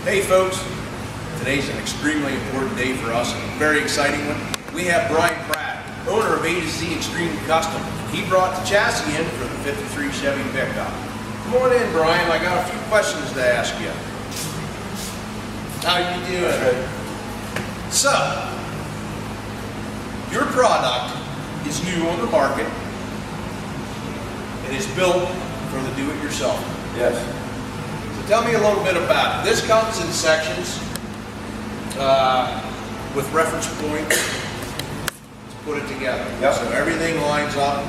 Hey folks, today's an extremely important day for us and a very exciting one. We have Bryan, owner of A2Z Extreme Custom. He brought the chassis in for the 53 Chevy pickup. Come on in, Bryan. I got a few questions to ask you. How you doing? So, your product is new on the market and is built for the do-it-yourself. Yes. So tell me a little bit about it. This comes in sections with reference points to put it together. Yep. So everything lines up,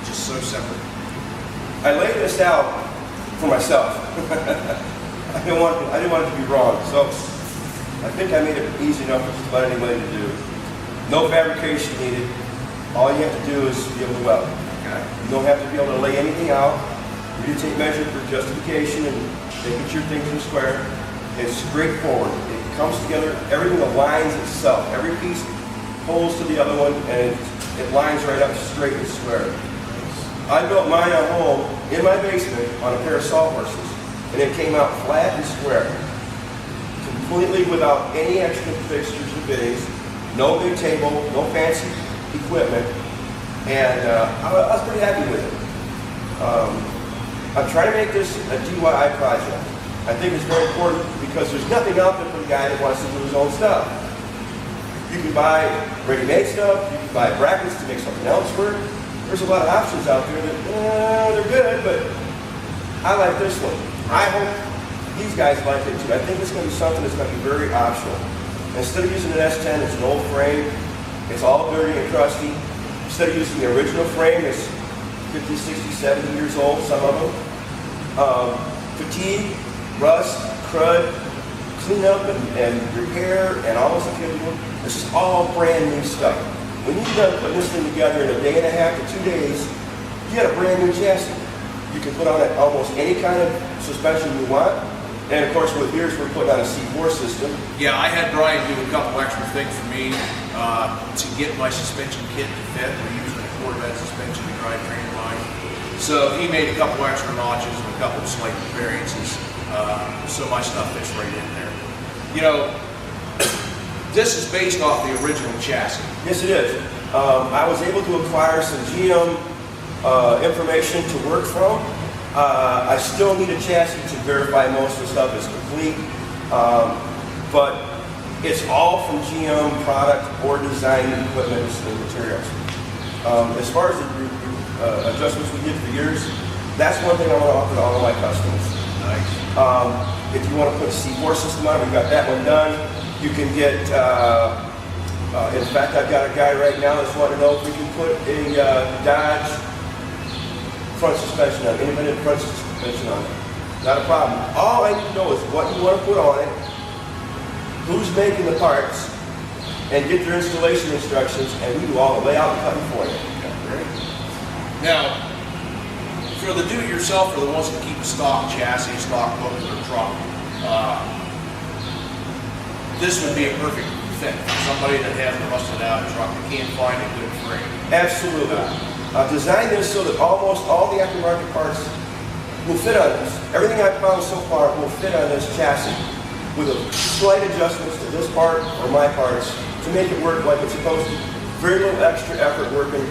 just so simple. I laid this out for myself. I didn't want it to be wrong, so I think I made it easy enough for just about anybody to do. No fabrication needed. All you have to do is be able to weld. Okay. You don't have to be able to lay anything out. You do take measure for justification and making sure things are square. It's straightforward. It comes together, everything aligns itself. Every piece pulls to the other one and it lines right up straight and square. I built mine at home in my basement on a pair of sawhorses, and it came out flat and square. Completely without any extra fixtures or fittings, no big table, no fancy equipment, and I was pretty happy with it. I'm trying to make this a DIY project. I think it's very important because there's nothing out there for the guy that wants to do his own stuff. You can buy ready-made stuff, you can buy brackets to make something else work. There's a lot of options out there that, they're good, but I like this one. I hope these guys like it too. I think it's going to be something that's going to be very optional. Instead of using an S10, it's an old frame. It's all dirty and crusty. Instead of using the original frame, it's 50, 60, 70 years old, some of them. Fatigue, rust, crud, clean up and repair and all this stuff you have to do. This is all brand new stuff. When you're done putting this thing together in a day and a half to 2 days, you got a brand new chassis. You can put on it almost any kind of suspension you want. And of course, with yours, we're putting on a C4 system. Yeah, I had Bryan do a couple extra things for me to get my suspension kit to fit. We're using a Corvette suspension to drivetrain line. So he made a couple extra notches and a couple of slight variances. So my stuff fits right in there. You know, this is based off the original chassis. Yes, it is. I was able to acquire some GM information to work from. I still need a chassis to verify most of the stuff is complete, but it's all from GM product or design equipment and materials. As far as the adjustments we did for years, that's one thing I want to offer to all of my customers. Nice. If you want to put a C4 system on, we've got that one done. You can get, in fact, I've got a guy right now that's wanting to know if we can put a Dodge front suspension on, independent front suspension on it. Not a problem. All I need to know is what you want to put on it, who's making the parts, and get their installation instructions, and we do all the layout and cutting for you. Great. Now, for the do-it-yourself, for the ones that keep a stock chassis, stock book, or truck, this would be a perfect fit for somebody that has a rusted out truck and can't find a good frame. Absolutely. I've designed this so that almost all the aftermarket parts will fit on this. Everything I've found so far will fit on this chassis with a slight adjustments to this part or my parts to make it work like it's supposed to. Very little extra effort working.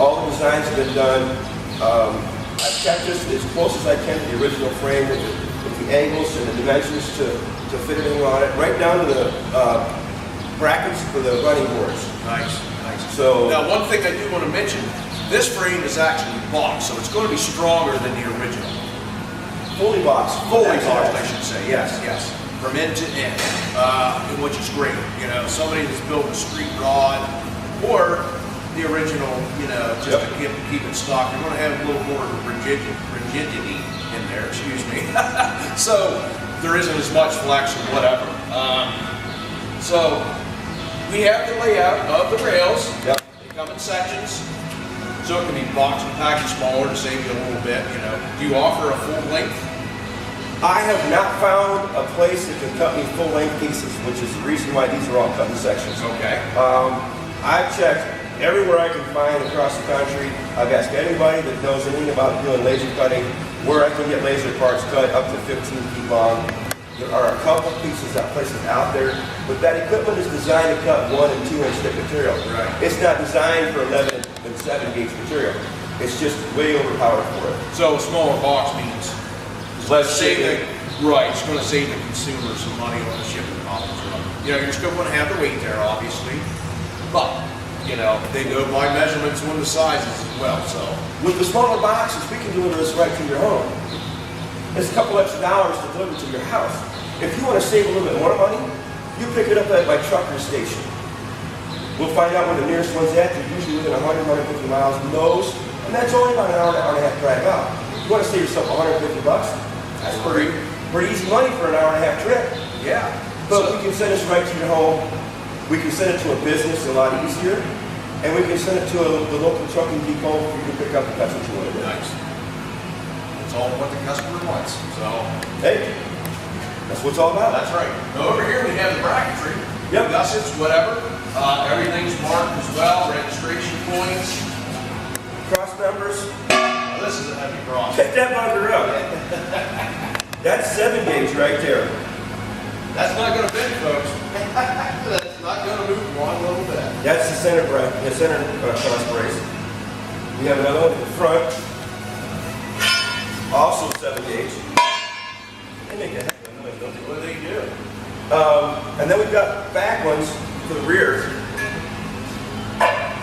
All the designs have been done. I've kept this as close as I can to the original frame with the angles and the dimensions to fit everything on it, right down to the brackets for the running boards. Nice, nice. So now, one thing I do want to mention, this frame is actually boxed, so it's going to be stronger than the original. Fully boxed. Fully boxed, I should say. Yes, yes. From end to end, which is great. You know, somebody that's built a street rod or the original, you know, just to keep it stock, you're going to have a little more rigidity in there. Excuse me. So there isn't as much flex or whatever. So we have the layout of the rails. Yep. They come in sections. So it can be boxed and packaged smaller to save you a little bit, you know. Do you offer a full length? I have not found a place that can cut me full length pieces, which is the reason why these are all cut in sections. Okay. I've checked everywhere I can find across the country. I've asked anybody that knows anything about doing laser cutting where I can get laser parts cut up to 15 feet long. There are a couple pieces of places out there, but that equipment is designed to cut 1 and 2 inch thick material. Right. It's not designed for 11 and 7 gauge material. It's just way overpowered for it. So a smaller box means Less saving. shipping. Right, it's going to save the consumer some money on the shipping costs. You know, you're still going to have the weight there, obviously, but you know they go by measurements on the sizes as well. So With the smaller boxes, we can deliver this right to your home. It's a couple extra dollars to deliver to your house. If you want to save a little bit more money, you pick it up at my trucker station. We'll find out where the nearest one's at. They're usually within 100, 150 miles most, and that's only about an hour and a half drive out. You want to save yourself $150? That's pretty easy money for an hour and a half trip. yeah, But we can send this right to your home. We can send it to a business a lot easier, and we can send it to the local trucking depot for you to pick up if that's what you want to do. nice. It's all what the customer wants. So Hey, that's what it's all about. that's right. Now, over here we have the bracketry, Yep. gussets, whatever. Everything's marked as well. Registration points. Cross members. This is a heavy cross. Pick that bugger up. That's 7 gauge right there. That's not going to bend, folks. That's not going to move one little bit. That's the center cross brace. We have another one in the front. Also 7 gauge. They make a heck of a noise, don't they? What do they do? And then we've got back ones for the rear.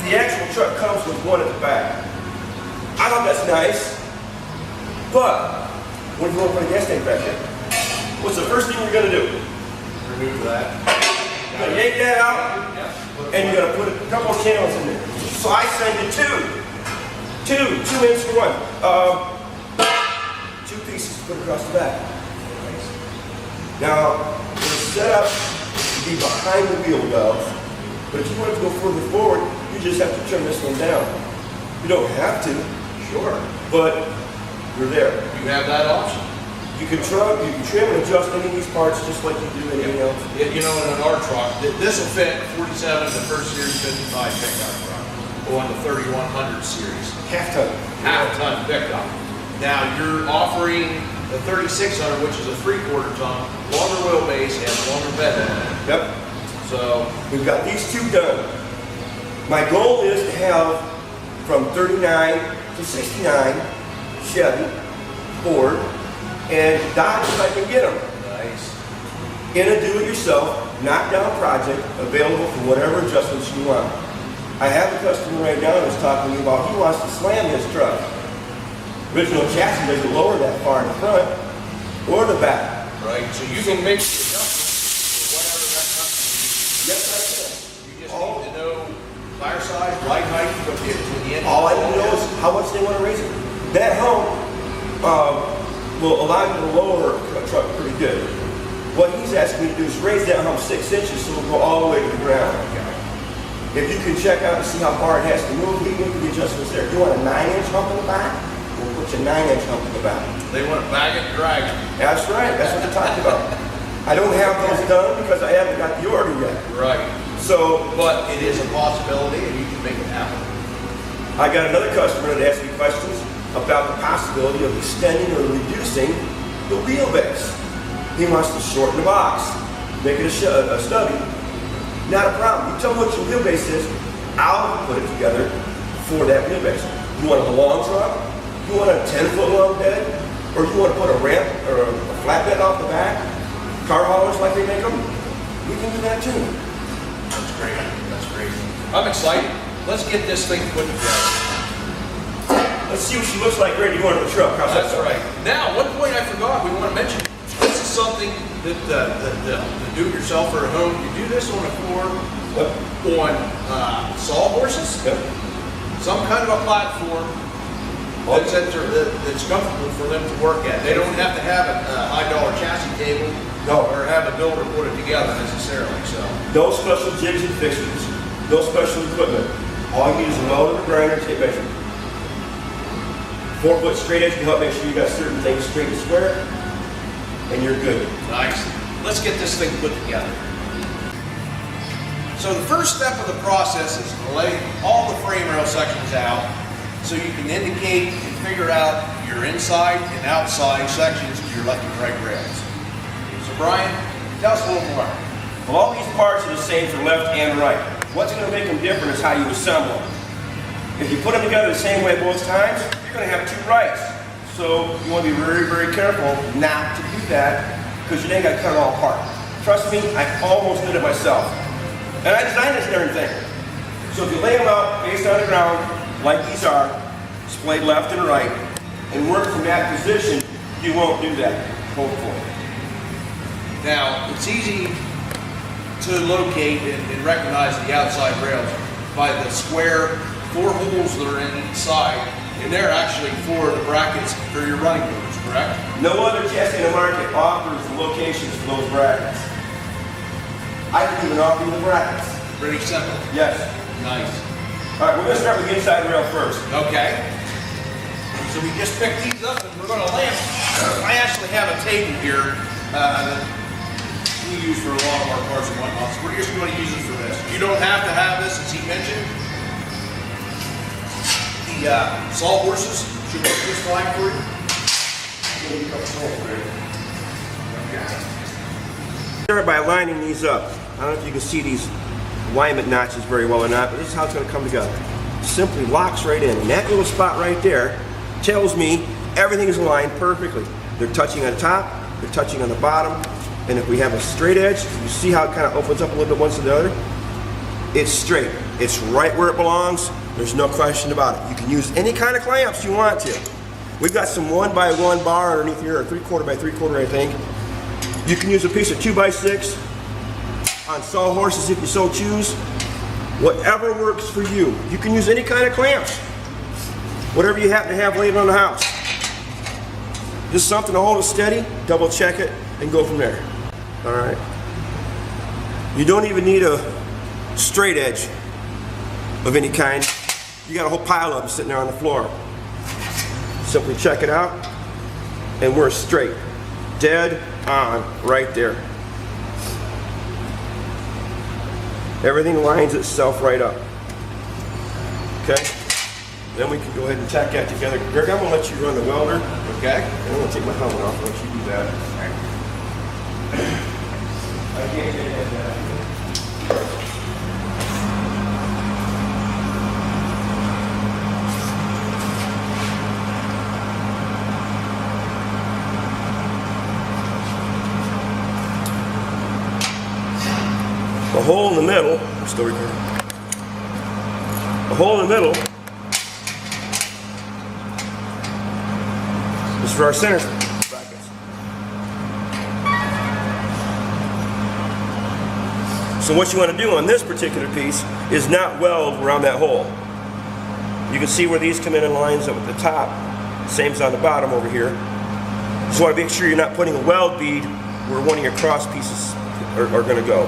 The actual truck comes with one at the back. I know that's nice, but when you want to put a gas tank back in, what's the first thing you're going to do? Remove that. You're going to yank that out, Yep. and you're going to put a couple of channels in there. So I send you two inch for one. 2 pieces to put across the back. Now, it's set up to be behind the wheel wells, but if you want it to go further forward, you just have to trim this one down. You don't have to, Sure. but you're there. You have that option. You can trim and adjust any of these parts just like you do anything else. You know, in an R truck, this will fit 47, the first series 55 pickup truck, or on the 3100 series. Half ton. Half-ton pickup. Now, you're offering the 3600, which is a 3/4 ton, longer wheelbase and longer bed on it. Yep. So, We've got these 2 done. My goal is to have from 39 to 69 Chevy, Ford, and Dodge if I can get them. nice. In a do-it-yourself, knockdown project available for whatever adjustments you want. I have a customer right now that's talking to me about he wants to slam his truck. Original chassis doesn't lower that far in the front or the back. Right, so you can make the adjustment for whatever that customer needs. Yes, I can. You just need to know tire size, ride height, what the engine. All I need to know is how much they want to raise it. That hump will allow you to lower a truck pretty good. What he's asking me to do is raise that hump 6 inches so it'll go all the way to the ground. If you can check out and see how far it has to move, we can make the adjustments there. If you want a 9-inch hump in the back, we'll put you a 9-inch hump in the back. They want to bag it and drag it. That's right, that's what they're talking about. I don't have those done because I haven't got the order yet. Right. So, But it is a possibility and you can make it happen. I got another customer that asked me questions about the possibility of extending or reducing the wheelbase. He wants to shorten the box, make it a stubby. Not a problem. You tell me what your wheelbase is, I'll put it together for that wheelbase. You want a long truck? You want a 10-foot long bed? Or you want to put a ramp or a flatbed off the back? Car haulers like they make them? We can do that too. That's great. That's great. I'm excited. Let's get this thing put together. Let's see what she looks like ready to go into the truck. How's that That's sound? right. Now, one point I forgot, we want to mention, this is something that the do-it-yourselfer at home, you do this on a floor, on sawhorses, Yep. some kind of a platform that's comfortable for them to work at. They don't have to have a high-dollar chassis table No. or have a builder put it together necessarily. So, No special jigs and fixtures. No special equipment. All you need is a welder and a grinder and tape measure. 4-foot straight edge can help make sure you got certain things straight and square, and you're good. nice. Let's get this thing put together. So the first step of the process is to lay all the frame rail sections out so you can indicate and figure out your inside and outside sections of your left and right rails. So Bryan, tell us a little more. Well, all these parts are the same for left and right. What's going to make them different is how you assemble them. If you put them together the same way both times, you're going to have two rights. So you want to be very, very careful not to do that because you ain't got to cut it all apart. Trust me, I almost did it myself. And I designed this darn thing. So if you lay them out face on the ground, like these are, splayed left and right, and work from that position, you won't do that, hopefully. Now, it's easy to locate and recognize the outside rails by the square 4 holes that are in each side, and they're actually for the brackets for your running boards, correct? No other chassis in the market offers the locations for those brackets. I can even offer you the brackets. Pretty simple. Yes. Nice. All right, we're going to start with the inside rail first. Okay. So we just picked these up and we're going to lay them. I actually have a table here that we use for a lot of our parts and whatnot, so we're just going to use it for this. You don't have to have this, as he mentioned. The sawhorses should work just fine for you. Start by lining these up. I don't know if you can see these alignment notches very well or not, but this is how it's going to come together. Simply locks right in, and that little spot right there tells me everything is aligned perfectly. They're touching on top, they're touching on the bottom, and if we have a straight edge, you see how it kind of opens up a little bit one to the other? It's straight. It's right where it belongs. There's no question about it. You can use any kind of clamps you want to. We've got some 1x1 bar underneath here, or 3/4 by 3/4, I think. You can use a piece of 2x6 on sawhorses if you so choose. Whatever works for you. You can use any kind of clamps. Whatever you happen to have laying on the house. Just something to hold it steady, double check it, and go from there. All right. You don't even need a straight edge of any kind. You got a whole pile of them sitting there on the floor. Simply check it out, and we're straight. Dead on right there. Everything lines itself right up. Okay? Then we can go ahead and tack that together. Greg, I'm going to let you run the welder. Okay. And I'm going to take my helmet off and let you do that. I can't get that. The hole in the middle, I'm still recording. The hole in the middle is for our center brackets. So what you want to do on this particular piece is not weld around that hole. You can see where these come in lines up at the top, same as on the bottom over here. So you want to make sure you're not putting a weld bead where one of your cross pieces are going to go.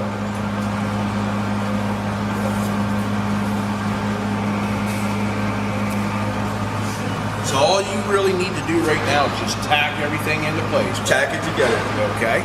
So all you really need to do right now is just tack everything into place. Tack it together. Okay.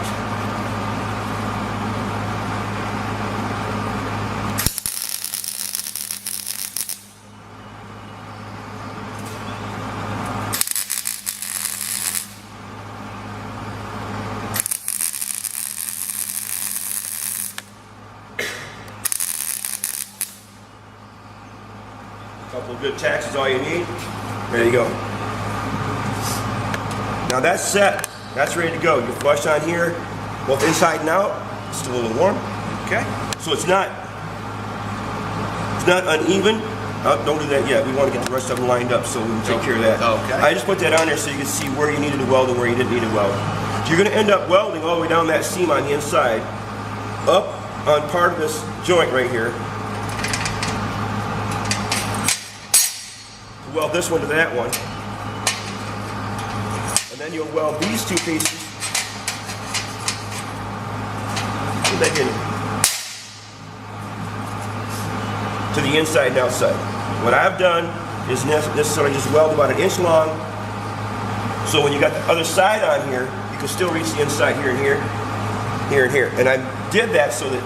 A couple of good tacks is all you need. There you go. Now that's set. That's ready to go. You flush on here, both inside and out. It's still a little warm. Okay. So it's not uneven. Don't do that yet. We want to get the rest of them lined up so we can take care of that. Okay. I just put that on there so you can see where you needed to weld and where you didn't need to weld. You're going to end up welding all the way down that seam on the inside, up on part of this joint right here. Weld this one to that one, and then you'll weld these two pieces to the inside and outside. What I've done is necessarily just weld about 1 inch long, so when you got the other side on here, you can still reach the inside here and here, here and here. And I did that so that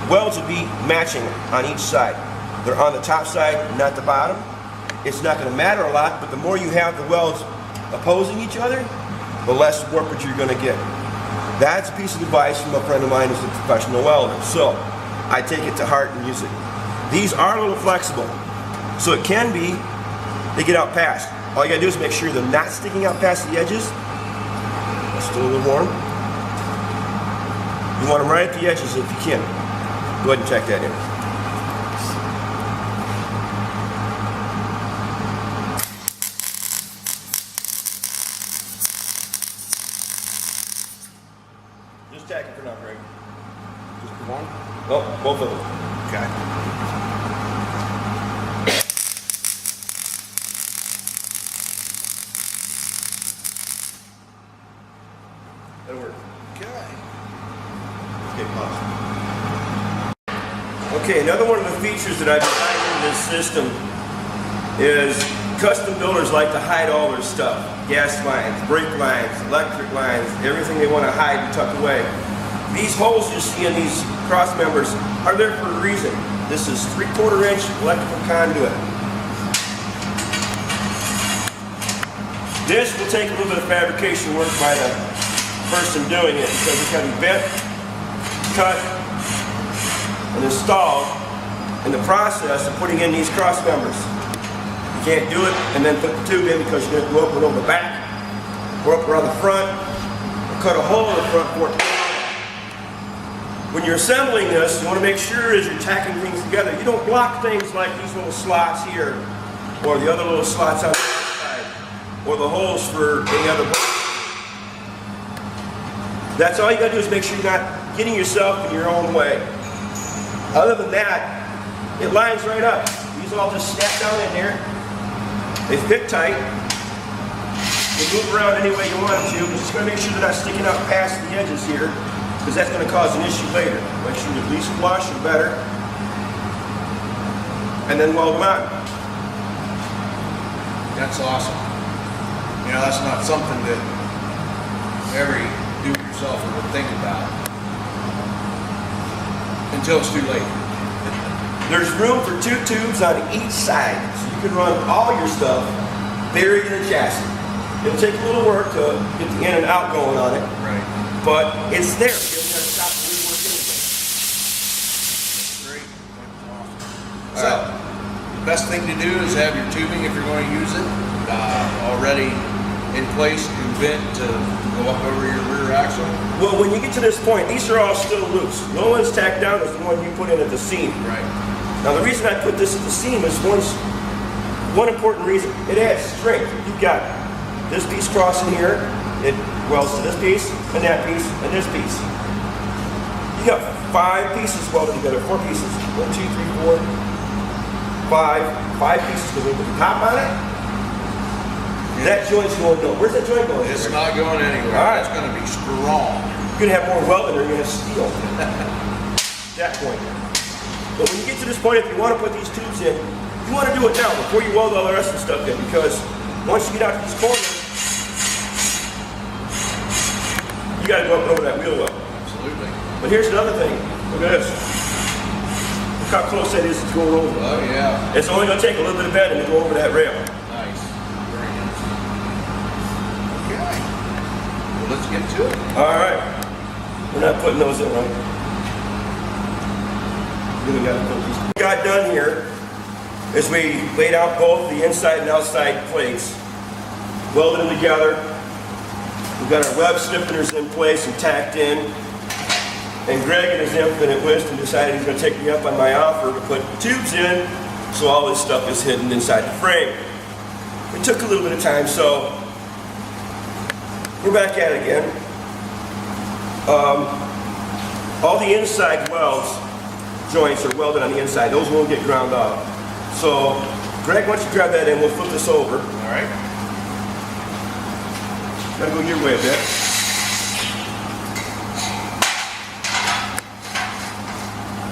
welds will be matching on each side. They're on the top side, not the bottom. It's not going to matter a lot, but the more you have the welds opposing each other, the less warpage you're going to get. That's a piece of advice from a friend of mine who's a professional welder. So I take it to heart and use it. These are a little flexible, so it can be they get out past. All you got to do is make sure they're not sticking out past the edges. Still a little warm. You want them right at the edges if you can. Go ahead and check that in. Just tack it for now, Greg. Just one? Oh, both of them. Okay. That'll work. Okay. Okay, pause. Okay, another one of the features that I've designed into this system is custom builders like to hide all their stuff. Gas lines, brake lines, electric lines, everything they want to hide and tuck away. These holes you see in these cross members are there for a reason. This is 3/4 inch electrical conduit. This will take a little bit of fabrication work by the person doing it because it's got to be bent, cut, and installed in the process of putting in these cross members. You can't do it and then put the tube in because you're going to go up and over the back or up around the front or cut a hole in the front for it. When you're assembling this, you want to make sure as you're tacking things together, you don't block things like these little slots here or the other little slots on the other side or the holes for any other bolt. That's all you got to do is make sure you're not getting yourself in your own way. Other than that, it lines right up. These all just snap down in there. They fit tight. You move around any way you want to. You're just going to make sure they're not sticking out past the edges here, because that's going to cause an issue later. Make sure you're at least flush or better. And then weld them on. That's awesome. You know, that's not something that every do-it-yourselfer would think about until it's too late. There's room for 2 tubes on each side, so you can run all your stuff buried in the chassis. It'll take a little work to get the in and out going on it, Right. but it's there. You don't have to stop and rework anything. Great. That's awesome. So, the best thing to do is have your tubing, if you're going to use it, already in place and bent to go up over your rear axle. Well, when you get to this point, these are all still loose. No one's tacked down as the one you put in at the seam. Right. Now, the reason I put this at the seam is one important reason. It adds strength. You've got this piece crossing here. It welds to this piece, and that piece, and this piece. You got 5 pieces welded together, 4 pieces. 1, 2, 3, 4, 5. 5 pieces to with the top on it. That joint's going nowhere. Where's that joint going? It's not going anywhere. All right. It's going to be strong. You're going to have more welding or you're going to have steel. That point. But when you get to this point, if you want to put these tubes in, you want to do it now before you weld all the rest of the stuff in, because once you get out to these corners, you got to go up and over that wheel well. Absolutely. But here's another thing. Look at this. Look how close that is to going over. Oh, yeah. It's only going to take a little bit of bending to go over that rail. Nice. Very nice. Okay. Well, let's get to it. All right. We're not putting those in, right? We got done here is we laid out both the inside and outside plates, welded them together. We've got our web stiffeners in place and tacked in. And Greg, in his infinite wisdom, decided he's going to take me up on my offer to put tubes in, so all this stuff is hidden inside the frame. It took a little bit of time, so we're back at it again. All the inside welds joints are welded on the inside. Those won't get ground off. So, Greg, why don't you grab that in? We'll flip this over. All right. Gotta go your way a bit.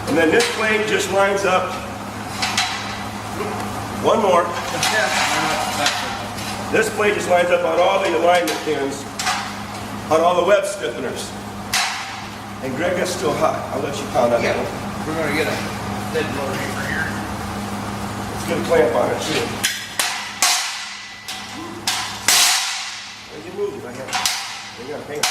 And then this plate just lines up. One more. This plate just lines up on all the alignment pins, on all the web stiffeners. And Greg, that's still hot. I'll let you pound on that one. We're gonna get a dead blower hammer here. Let's get a clamp on it too. Where's your movie? I got to hang it.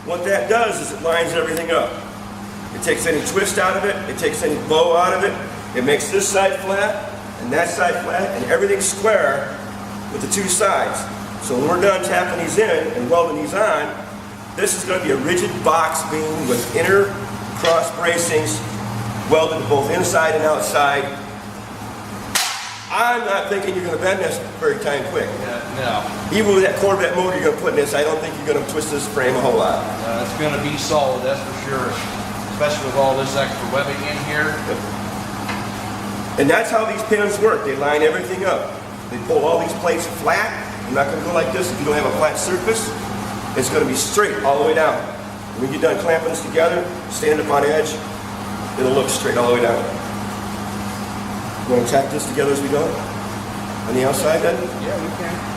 What that does is it lines everything up. It takes any twist out of it, it takes any bow out of it, it makes this side flat and that side flat and everything square with the two sides. So when we're done tapping these in and welding these on, this is going to be a rigid box beam with inner cross bracings welded both inside and outside. I'm not thinking you're going to bend this very time quick. No. Even with that Corvette motor you're going to put in this, I don't think you're going to twist this frame a whole lot. It's going to be solid, that's for sure. Especially with all this extra webbing in here. Yep. And that's how these pins work. They line everything up. They pull all these plates flat. You're not going to go like this if you don't have a flat surface. It's going to be straight all the way down. When you're done clamping this together, stand up on edge, it'll look straight all the way down. You want to tack this together as we go? On the outside then? Yeah, we can.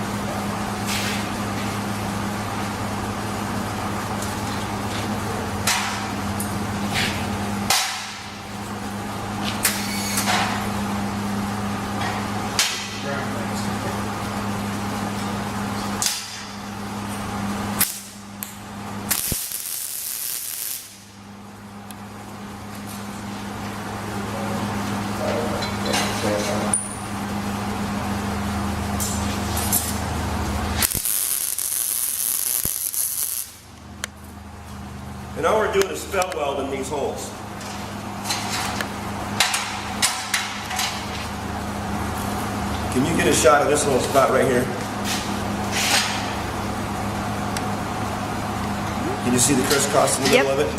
And all we're doing is felt welding these holes. Can you get a shot of this little spot right here? Can you see the crisscross in the middle of it?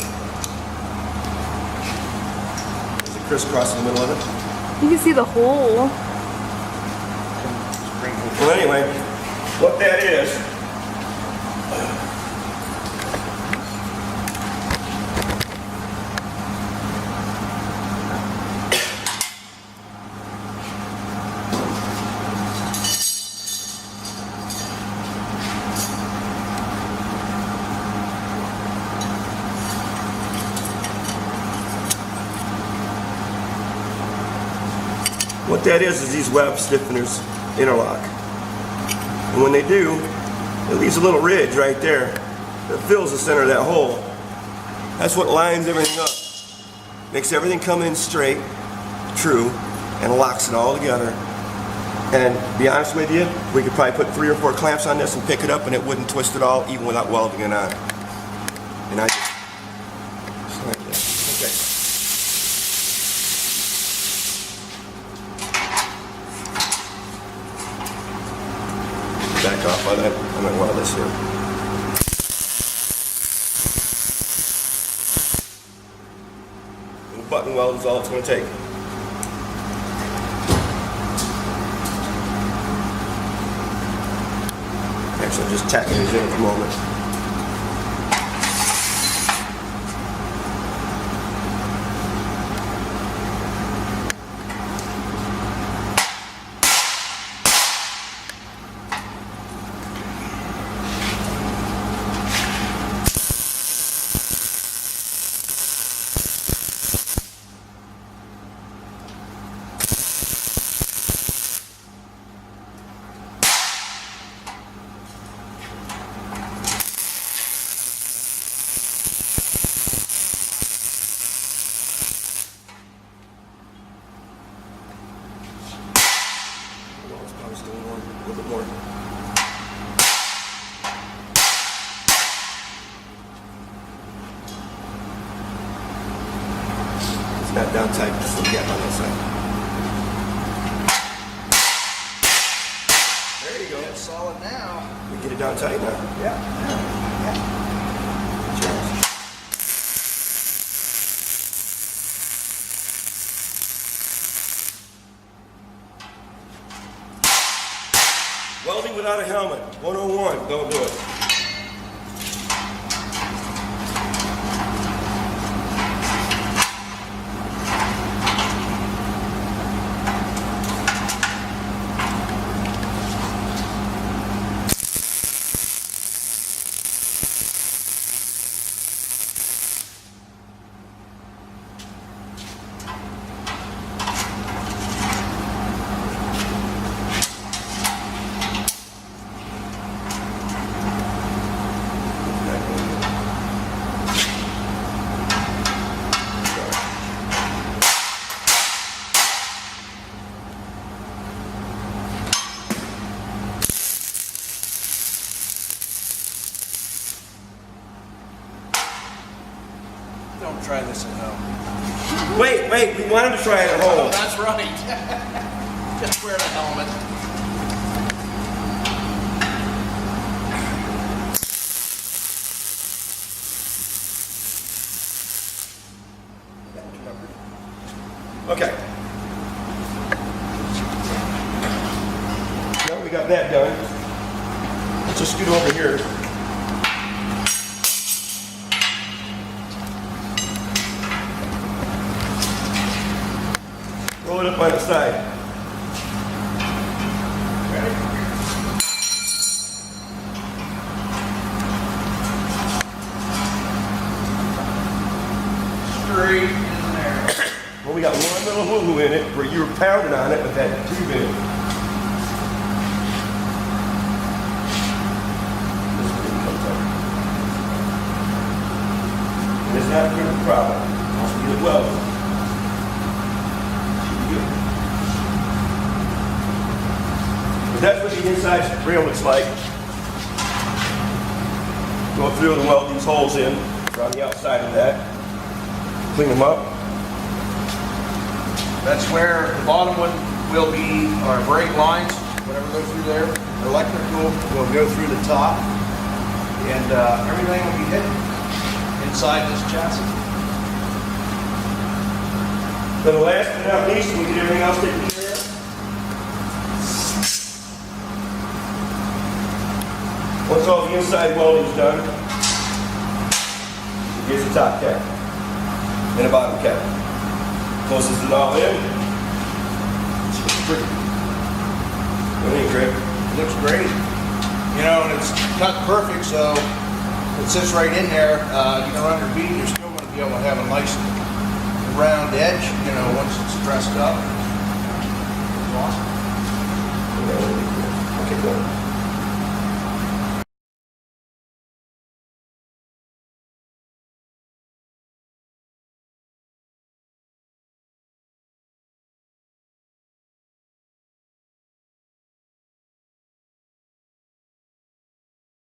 There's a crisscross in the middle of it. You can see the hole. Well, anyway, what that is, these web stiffeners interlock. And when they do, it leaves a little ridge right there that fills the center of that hole. That's what lines everything up. Makes everything come in straight, true, and locks it all together. And to be honest with you, we could probably put 3 or 4 clamps on this and pick it up and it wouldn't twist at all, even without welding it on. And I just like that. Okay. Back off on that. I'm going to weld this here. Little button weld is all it's going to take. Actually, I'm just tacking these in at the moment. A little bit more. It's not down tight, just a little gap on that side. There you go. It's solid now. We get it down tight now. Yeah. without a helmet. 101, don't do it. Don't try this at home. Wait, we wanted to try it at Oh, home. that's right. Just wear the helmet. Okay. Well, we got that done. Let's just scoot over here. Roll it up by the side. Ready? Straight in there. Well, we got one little hoo-hoo in it where you were pounding on it with that tube in it. This is where it comes out. And it's not a problem. Once we get it welded. But that's what the inside rail looks like. Go through and weld these holes in around the outside of that. Clean them up. That's where the bottom one will be our brake lines, whatever goes through there. Electrical will go through the top, and everything will be hidden inside this chassis. Then last but not least, we get everything else taken care of. Once all the inside welding is done, here's the top cap and a bottom cap. Closes it all in. It's pretty. What do you think, Greg? Looks great. You know, and it's cut perfect, so it sits right in there. You can run your bead, you're still going to be able to have a nice round edge, you know, once it's dressed up. It's awesome. Okay, good.